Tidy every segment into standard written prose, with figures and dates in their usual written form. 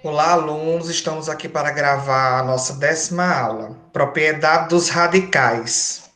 Olá, alunos, estamos aqui para gravar a nossa 10ª aula, propriedade dos radicais.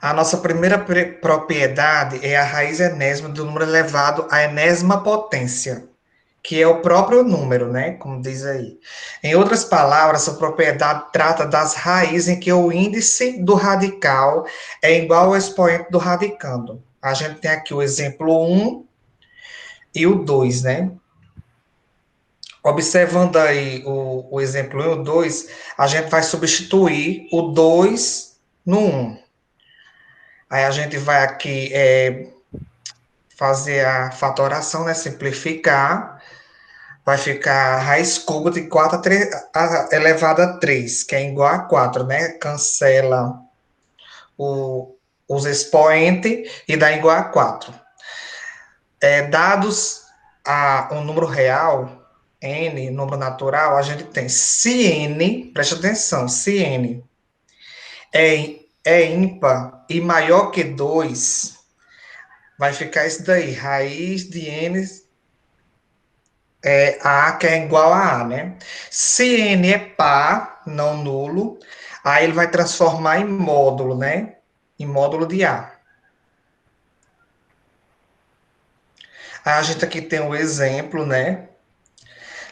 A nossa primeira propriedade é a raiz enésima do número elevado à enésima potência, que é o próprio número, né? Como diz aí. Em outras palavras, essa propriedade trata das raízes em que o índice do radical é igual ao expoente do radicando. A gente tem aqui o exemplo 1 e o 2, né? Observando aí o exemplo 1 e o 2, a gente vai substituir o 2 no 1. Aí a gente vai aqui fazer a fatoração, né? Simplificar. Vai ficar raiz cúbica de 4 elevado a 3, que é igual a 4, né? Cancela os expoentes e dá igual a 4. Dados um número real, n, número natural, a gente tem se n, preste atenção, se n é ímpar e maior que 2, vai ficar isso daí, raiz de n a, que é igual a A, né? Se n é par, não nulo, aí ele vai transformar em módulo, né? Em módulo de A. Aí a gente aqui tem um exemplo, né?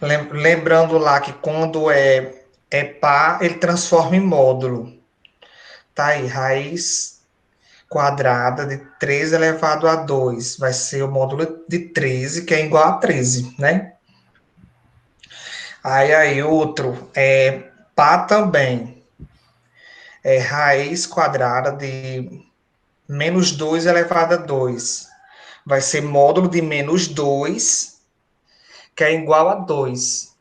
Lembrando lá que quando é par, ele transforma em módulo. Tá aí, raiz quadrada de 13 elevado a 2. Vai ser o módulo de 13, que é igual a 13, né? Aí outro é par também. É raiz quadrada de menos 2 elevado a 2. Vai ser módulo de menos 2, que é igual a 2.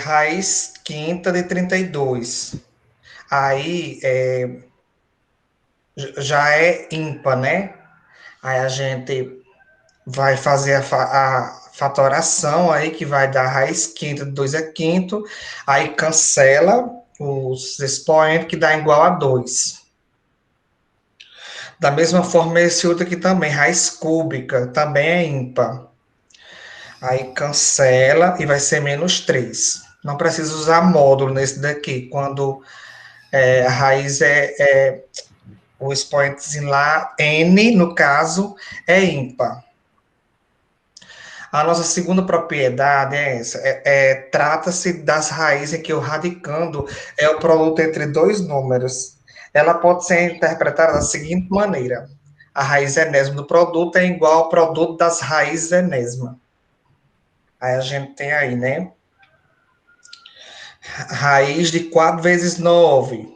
Raiz quinta de 32. Aí já é ímpar, né? Aí a gente vai fazer a fatoração aí, que vai dar raiz quinta de 2 é quinto, aí cancela os expoentes, que dá igual a 2. Da mesma forma, esse outro aqui também, raiz cúbica, também é ímpar. Aí cancela e vai ser menos 3. Não precisa usar módulo nesse daqui, quando a raiz o expoentezinho lá, n, no caso, é ímpar. A nossa segunda propriedade é essa. Trata-se das raízes em que o radicando é o produto entre dois números. Ela pode ser interpretada da seguinte maneira: a raiz enésima do produto é igual ao produto das raízes enésimas. Aí a gente tem aí, né? Raiz de 4 vezes 9.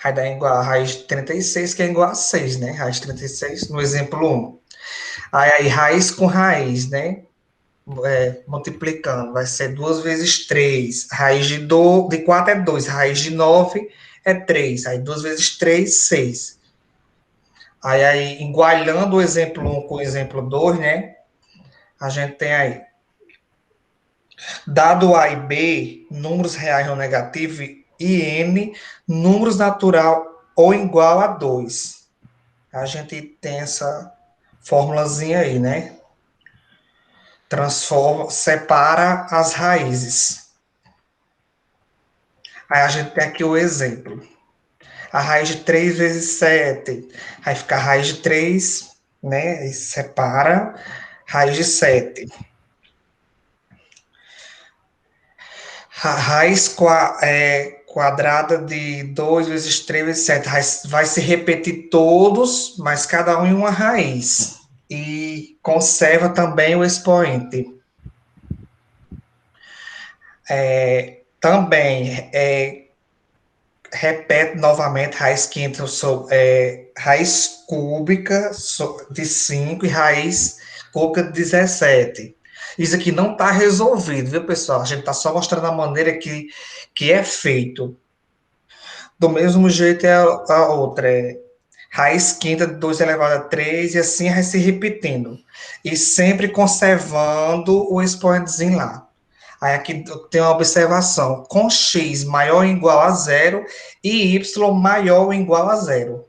Vai dar igual a raiz de 36, que é igual a 6, né? Raiz de 36, no exemplo 1. Aí raiz com raiz, né? Multiplicando, vai ser 2 vezes 3. Raiz de 4 é 2, raiz de 9 é 3. Aí 2 vezes 3, 6. Aí igualando o exemplo 1 com o exemplo 2, né? A gente tem aí, dado A e B, números reais ou negativos, e N, números natural ou igual a 2. A gente tem essa formulazinha aí, né? Transforma, separa as raízes. Aí a gente tem aqui o exemplo. A raiz de 3 vezes 7. Aí fica a raiz de 3, né? E separa raiz de 7. A raiz quadrada de 2 vezes 3 vezes 7. Vai se repetir todos, mas cada um em uma raiz. E conserva também o expoente. Também repete novamente raiz quinta raiz cúbica de 5 e raiz cúbica de 17. Isso aqui não está resolvido, viu, pessoal? A gente está só mostrando a maneira que é feito. Do mesmo jeito é a outra, raiz quinta de 2 elevado a 3, e assim vai se repetindo. E sempre conservando o expoentezinho lá. Aí aqui tem uma observação, com x maior ou igual a zero e y maior ou igual a zero.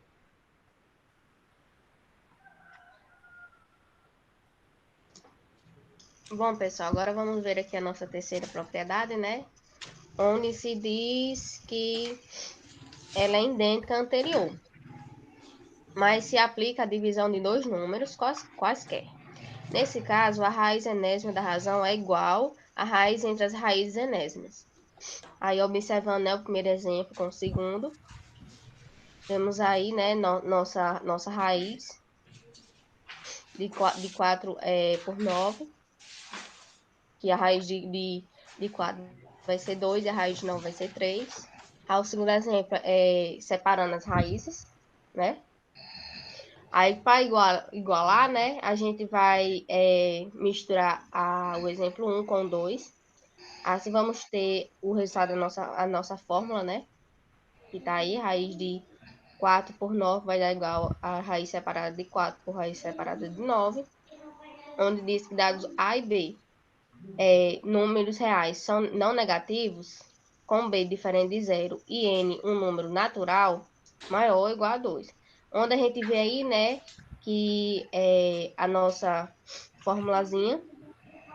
Bom, pessoal, agora vamos ver aqui a nossa terceira propriedade, né? Onde se diz que ela é idêntica à anterior, mas se aplica a divisão de dois números quaisquer. Nesse caso, a raiz enésima da razão é igual à raiz entre as raízes enésimas. Aí, observando, né, o primeiro exemplo com o segundo, temos aí, né, nossa raiz de 4 por 9, que a raiz de 4 vai ser 2 e a raiz de 9 vai ser 3. Aí, o segundo exemplo é separando as raízes, né? Aí, para igualar, né, a gente vai misturar o exemplo 1 com 2. Assim, vamos ter o resultado a nossa fórmula, né? Que tá aí, raiz de 4 por 9 vai dar igual a raiz separada de 4 por raiz separada de 9, onde diz que dados A e B, números reais, são não negativos, com B diferente de zero e N um número natural, maior ou igual a 2. Onde a gente vê aí, né, que a nossa formulazinha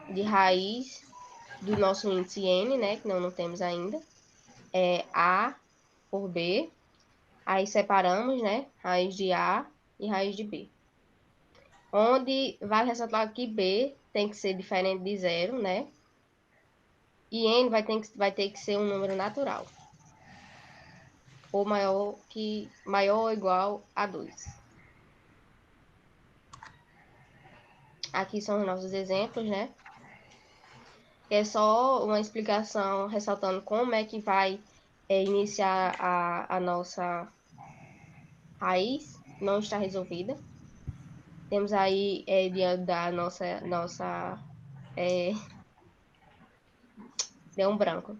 de raiz do nosso índice N, né, que não temos ainda, é A por B. Aí separamos, né, raiz de A e raiz de B. Onde vale ressaltar que B tem que ser diferente de zero, né? E N vai ter que ser um número natural, ou maior ou igual a 2. Aqui são os nossos exemplos, né? É só uma explicação ressaltando como é que vai iniciar a nossa raiz, não está resolvida. Temos aí diante da nossa deu um branco.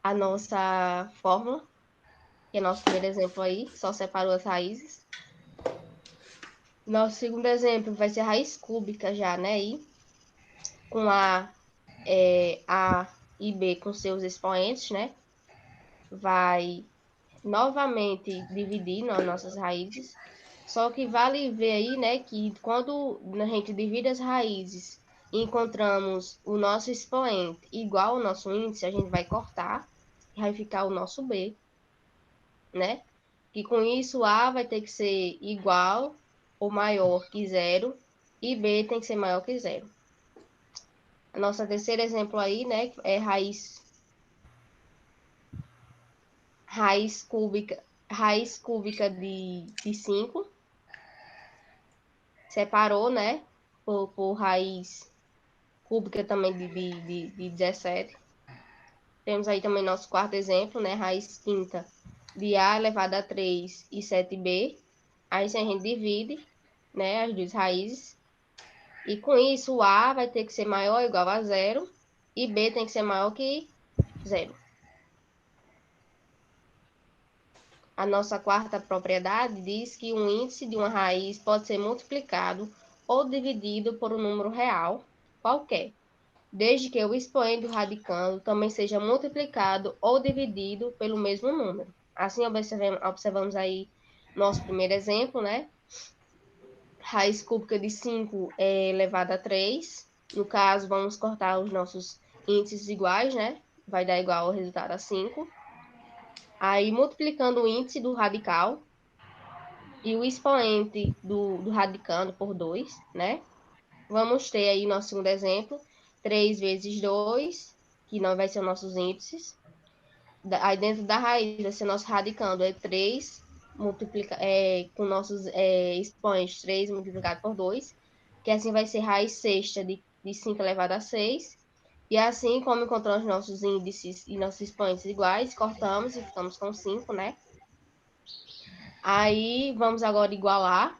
A nossa fórmula, que é nosso primeiro exemplo aí, só separou as raízes. Nosso segundo exemplo vai ser a raiz cúbica já, né? Aí, com A e B com seus expoentes, né? Vai novamente dividir nas nossas raízes. Só que vale ver aí, né, que quando a gente divide as raízes e encontramos o nosso expoente igual ao nosso índice, a gente vai cortar e vai ficar o nosso B, né? E com isso A vai ter que ser igual ou maior que zero e B tem que ser maior que zero. A nossa terceiro exemplo aí, né, é raiz cúbica de 5, separou, né, por raiz cúbica também de 17. Temos aí também nosso quarto exemplo, né, raiz quinta de A elevado a 3 e 7B. Aí a gente divide, né, as duas raízes. E com isso, o A vai ter que ser maior ou igual a zero e B tem que ser maior que zero. A nossa quarta propriedade diz que um índice de uma raiz pode ser multiplicado ou dividido por um número real qualquer, desde que o expoente do radicando também seja multiplicado ou dividido pelo mesmo número. Assim, observamos aí nosso primeiro exemplo, né? Raiz cúbica de 5 elevado a 3. No caso, vamos cortar os nossos índices iguais, né? Vai dar igual o resultado a 5. Aí, multiplicando o índice do radical e o expoente do radicando por 2, né? Vamos ter aí nosso segundo exemplo, 3 vezes 2, que não vai ser os nossos índices. Aí dentro da raiz vai ser nosso radicando, é 3 com nossos expoentes 3 multiplicado por 2, que assim vai ser raiz sexta de 5 elevado a 6. E assim, como encontramos nossos índices e nossos expoentes iguais, cortamos e ficamos com 5, né? Aí vamos agora igualar,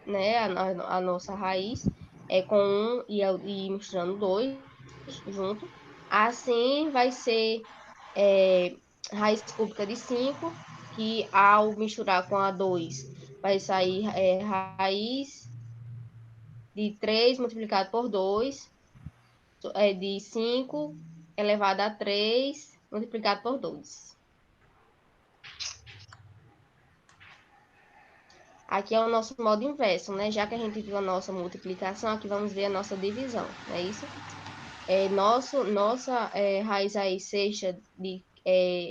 né, a nossa raiz com 1 e misturando 2 junto. Assim vai ser raiz cúbica de 5, que ao misturar com a 2 vai sair raiz de 3 multiplicado por 2 de 5 elevado a 3 multiplicado por 2. Aqui é o nosso modo inverso, né? Já que a gente viu a nossa multiplicação, aqui vamos ver a nossa divisão, não é isso? Nossa raiz aí sexta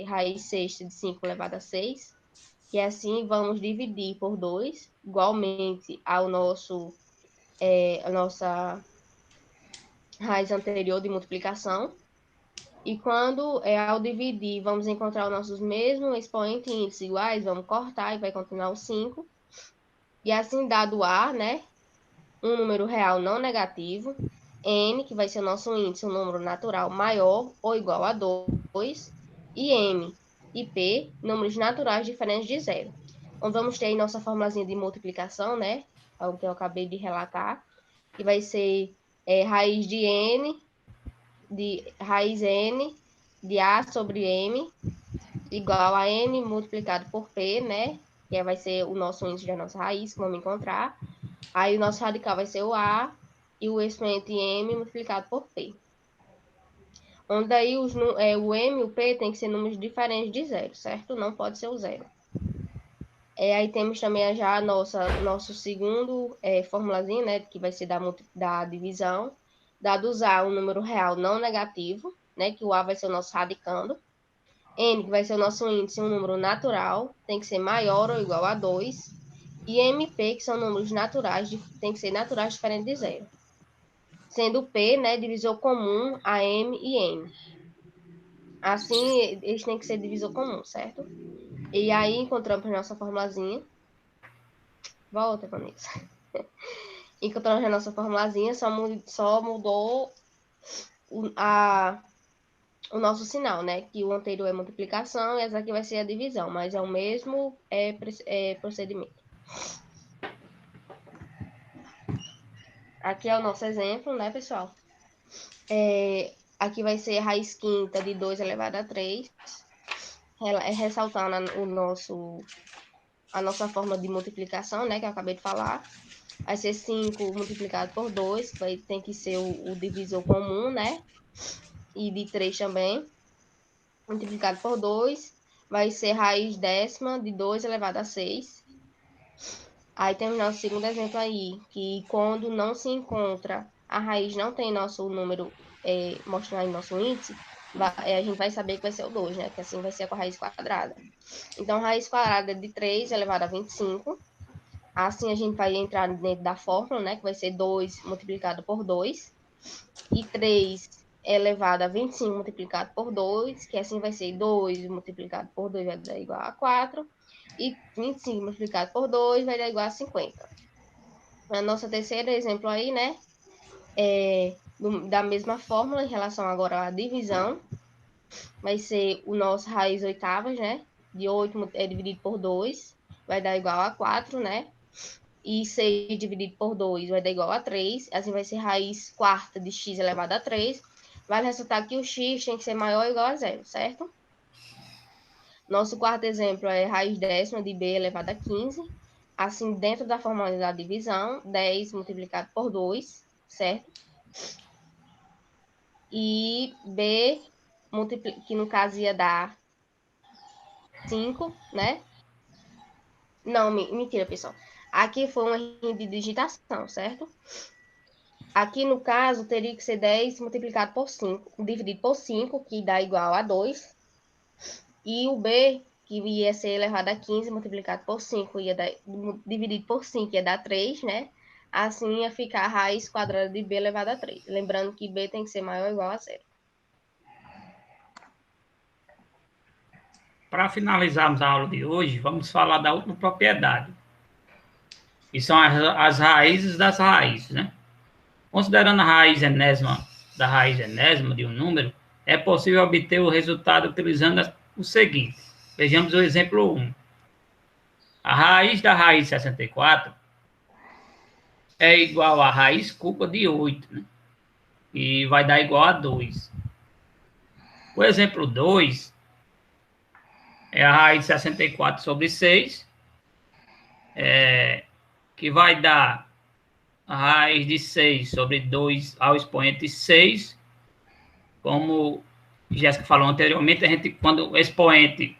raiz sexta de 5 elevado a 6, e assim vamos dividir por 2, igualmente ao a nossa raiz anterior de multiplicação. E quando ao dividir, vamos encontrar os nossos mesmos expoentes em índices iguais, vamos cortar e vai continuar o 5. E assim, dado A, né, um número real não negativo, N, que vai ser o nosso índice, um número natural maior ou igual a 2, e M e P, números naturais diferentes de zero. Então, vamos ter aí nossa formulazinha de multiplicação, né, algo que eu acabei de relatar, que vai ser raiz de N, de raiz N de A sobre M, igual a N multiplicado por P, né, que vai ser o nosso índice da nossa raiz, que vamos encontrar. Aí o nosso radical vai ser o A e o expoente M multiplicado por P. Onde aí o M e o P tem que ser números diferentes de zero, certo? Não pode ser o zero. Aí temos também já nosso segundo formulazinho, né? Que vai ser da divisão. Dados A, um número real não negativo, né? Que o A vai ser o nosso radicando. N, que vai ser o nosso índice, um número natural, tem que ser maior ou igual a 2. E MP, que são números naturais, tem que ser naturais diferentes de zero. Sendo P, né, divisor comum a M e N. Assim, eles têm que ser divisor comum, certo? E aí encontramos a nossa formulazinha. Volta, Vanessa. Encontramos a nossa formulazinha, só mudou o nosso sinal, né? Que o anterior é multiplicação e essa aqui vai ser a divisão, mas é o mesmo procedimento. Aqui é o nosso exemplo, né, pessoal? Aqui vai ser raiz quinta de 2 elevado a 3, ressaltando a nossa forma de multiplicação, né, que eu acabei de falar. Vai ser 5 multiplicado por 2, que tem que ser o divisor comum, né? E de 3 também. Multiplicado por 2, vai ser raiz décima de 2 elevado a 6. Aí temos nosso segundo exemplo aí, que quando não se encontra, a raiz não tem nosso número mostrando aí nosso índice, a gente vai saber que vai ser o 2, né? Que assim vai ser com a raiz quadrada. Então, raiz quadrada de 3 elevado a 25. Assim, a gente vai entrar dentro da fórmula, né? Que vai ser 2 multiplicado por 2. E 3 elevado a 25 multiplicado por 2, que assim vai ser 2 multiplicado por 2 vai dar igual a 4. E 25 multiplicado por 2 vai dar igual a 50. A nossa terceiro exemplo aí, né? Da mesma fórmula, em relação agora à divisão, vai ser o nosso raiz oitavas, né? De 8 dividido por 2 vai dar igual a 4, né? E 6 dividido por 2 vai dar igual a 3. Assim vai ser raiz quarta de x elevado a 3. Vale ressaltar que o x tem que ser maior ou igual a zero, certo? Nosso quarto exemplo é raiz décima de b elevado a 15. Assim, dentro da fórmula da divisão, 10 multiplicado por 2, certo? E b, que no caso ia dar 5, né? Não, mentira, pessoal. Aqui foi um erro de digitação, certo? Aqui, no caso, teria que ser 10 multiplicado por 5, dividido por 5, que dá igual a 2. E o b, que ia ser elevado a 15, multiplicado por 5, dividido por 5, ia dar 3, né? Assim, ia ficar a raiz quadrada de b elevado a 3. Lembrando que b tem que ser maior ou igual a 0. Para finalizarmos a aula de hoje, vamos falar da última propriedade, que são as raízes das raízes, né? Considerando a raiz enésima da raiz enésima de um número, é possível obter o resultado utilizando o seguinte. Vejamos o exemplo 1. A raiz da raiz 64 é igual à raiz cúbica de 8, né? E vai dar igual a 2. O exemplo 2 é a raiz de 64 sobre 6, que vai dar a raiz de 6 sobre 2 ao expoente 6, como Jéssica falou anteriormente, a gente, quando o expoente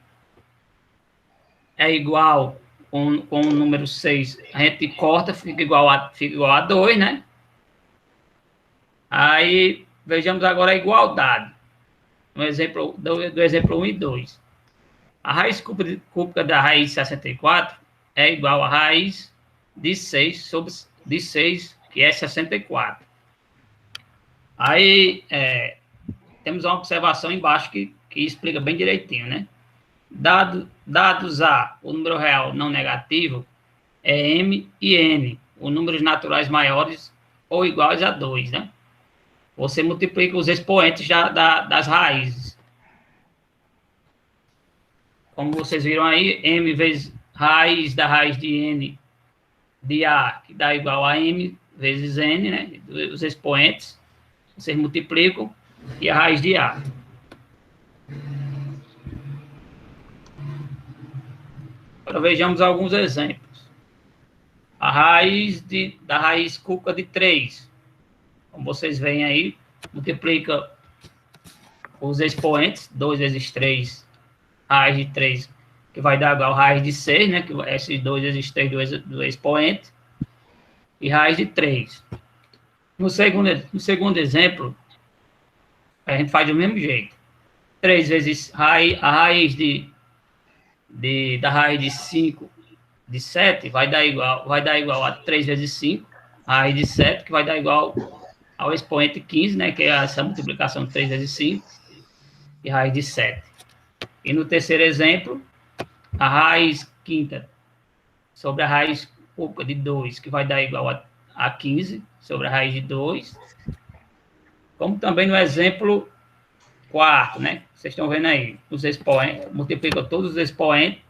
é igual com o número 6, a gente corta, fica igual a 2, né? Aí, vejamos agora a igualdade. No exemplo, do exemplo 1 e 2. A raiz cúbica da raiz 64 é igual à raiz de 6 sobre de 6, que é 64. Aí, temos uma observação embaixo que explica bem direitinho, né? Dados A, o número real não negativo, é M e N, os números naturais maiores ou iguais a 2, né? Você multiplica os expoentes das raízes. Como vocês viram aí, M vezes raiz da raiz de N de A, que dá igual a M vezes N, né? Os expoentes, vocês multiplicam, e a raiz de A. Agora vejamos alguns exemplos. A raiz da raiz cúbica de 3. Como vocês veem aí, multiplica os expoentes, 2 vezes 3, raiz de 3, que vai dar igual a raiz de 6, né? Que esses 2 vezes 3 do expoente, e raiz de 3. No segundo exemplo, a gente faz do mesmo jeito. 3 vezes a raiz da raiz de 5 de 7 vai dar igual a 3 vezes 5, a raiz de 7, que vai dar igual ao expoente 15, né, que é essa multiplicação de 3 vezes 5, e raiz de 7. E no terceiro exemplo, a raiz quinta sobre a raiz cúbica de 2, que vai dar igual a 15 sobre a raiz de 2. Como também no exemplo quarto, né? Vocês estão vendo aí, os expoentes, multiplica todos os expoentes,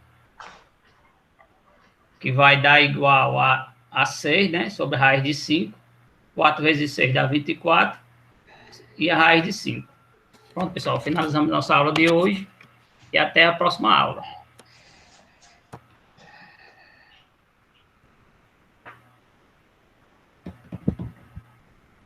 que vai dar igual a 6, né? Sobre a raiz de 5. 4 vezes 6 dá 24. E a raiz de 5. Pronto, pessoal, finalizamos nossa aula de hoje. E até a próxima aula.